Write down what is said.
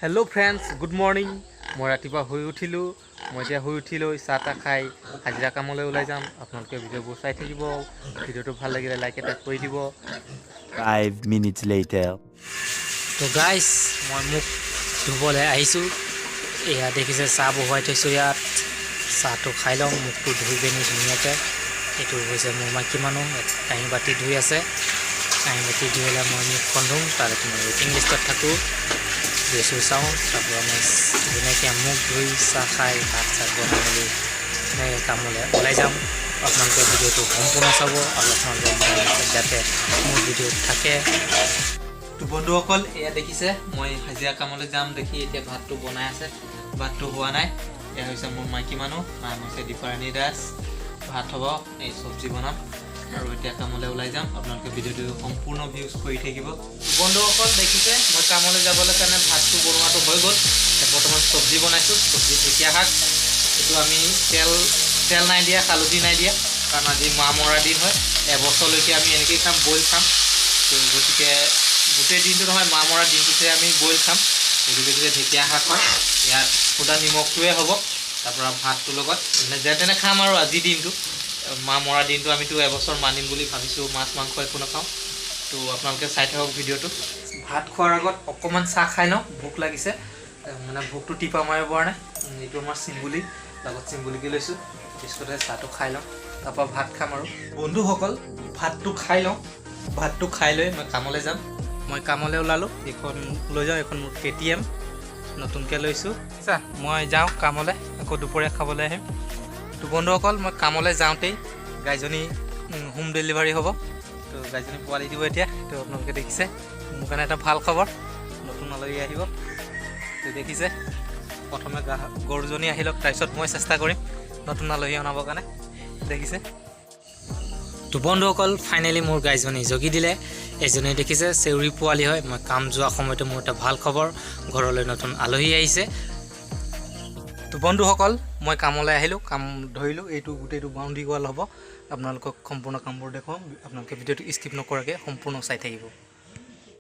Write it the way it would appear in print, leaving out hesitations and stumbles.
hello friends good morning मैं रातिपुवा हुई उठिलो मैं এতিয়া हुई उठिलो चाह ता खाई हाजिरा कामলৈ ওলাই যাম আপোনালোকে ভিডিঅ'বোৰ চাই থাকিব ভিডিঅ'টো ভাল লাগিলে লাইক এটা কৰি দিব 5 minutes later তো গাইস মই মুখ ধুবলৈ আহিছো এয়া দেখিছে চাহ বহুৱাই থৈছো ইয়াত চাহটো খাই লওঁ মুখটো ধুই বেনি ধুনীয়াকৈ এইটো হৈছে মোৰ মাইকী মানুহ কাঁহী বাতি ধুই আছে কাঁহী বাতি ধুইলে মই মুখখন ধুম তাৰপিছত মই ৱেটিং লিষ্টত থাকোঁ বেছো চাওঁ তাৰপৰা মই ধুনীয়াকৈ মুখ ধুই চাহ খাই ভাত চাত বনাই মেলি কামলৈ ওলাই যাম আপোনালোকে ভিডিঅ'টো সম্পূৰ্ণ চাব আৰু আপোনালোকে যাতে মোৰ ভিডিঅ'ত থাকে তো বন্ধুসকল এয়া দেখিছে মই হাজিৰা কামলৈ যাম দেখি এতিয়া ভাতটো বনাই আছে ভাতটো হোৱা নাই এয়া হৈছে মোৰ মাইকী মানুহ নাম হৈছে দীপাৰাণী দাস ভাত হ'ব এই চব্জি বনাম আৰু এতিয়া কামলৈ ওলাই যাম আপোনালোকে ভিডিঅ'টো সম্পূৰ্ণ ভিউজ কৰি থাকিব বন্ধুসকল দেখিছে মই কামলৈ যাবলৈ কাৰণে ভাতটো বনোৱাটো হৈ গ'ল বৰ্তমান চব্জি বনাইছোঁ চব্জি ঢেকীয়া শাক এইটো আমি তেল নাই দিয়া হালধি নাই দিয়া কাৰণ আজি মা মৰা দিন হয় এবছৰলৈকে আমি এনেকৈ খাম বইল খাম তো গতিকে গোটেই দিনটো নহয় মা মৰা দিনটোতে আমি বইল খাম এইটো দেখিছে ঢেকীয়া শাক হয় ইয়াত সুদা নিমখটোৱে হ'ব তাৰপৰা ভাতটোৰ লগত যেনে তেনে খাম আৰু আজি দিনটো মা মৰা দিনটো আমিতো এবছৰ মানিম বুলি ভাবিছোঁ মাছ মাংস একো নাখাওঁ তো আপোনালোকে চাই থাকক ভিডিঅ'টো ভাত খোৱাৰ আগত অকণমান চাহ খাই লওঁ ভোক লাগিছে মানে ভোকটো টিপা মাৰিব পৰা নাই এইটো আমাৰ চিম্বুলি লগত চিম্বুলিকে লৈছোঁ বিস্কুটে চাহটো খাই লওঁ তাৰপৰা ভাত খাম আৰু বন্ধুসকল ভাতটো খাই লওঁ ভাতটো খাই লৈ মই কামলৈ যাম মই কামলৈ ওলালোঁ এইখন লৈ যাওঁ এইখন মোৰ KTM নতুনকৈ লৈছোঁ আচ্ছা মই যাওঁ কামলৈ আকৌ দুপৰীয়া খাবলৈ আহিম তো বন্ধুসকল মই কামলৈ যাওঁতেই গাইজনী হোম ডেলিভাৰী হ'ব তো গাইজনী পোৱালি দিব এতিয়া তো আপোনালোকে দেখিছে মোৰ কাৰণে এটা ভাল খবৰ নতুন আলহী আহিব তো দেখিছে প্ৰথমে গৰুজনী আহি লওক তাৰপিছত মই চেষ্টা কৰিম নতুন আলহী অনাবৰ কাৰণে দেখিছে তো বন্ধুসকল ফাইনেলি মোৰ গাইজনী জগি দিলে এজনী দেখিছে চেউৰী পোৱালি হয় মই কাম যোৱা সময়তে মোৰ এটা ভাল খবৰ ঘৰলৈ নতুন আলহী আহিছে তো বন্ধুসকল মই কামলৈ আহিলোঁ কাম ধৰিলোঁ এইটো গোটেইটো বাউণ্ডাৰী ৱাল হ'ব আপোনালোকক সম্পূৰ্ণ কামবোৰ দেখুৱাম আপোনালোকে ভিডিঅ'টো স্কিপ নকৰাকৈ সম্পূৰ্ণ চাই থাকিব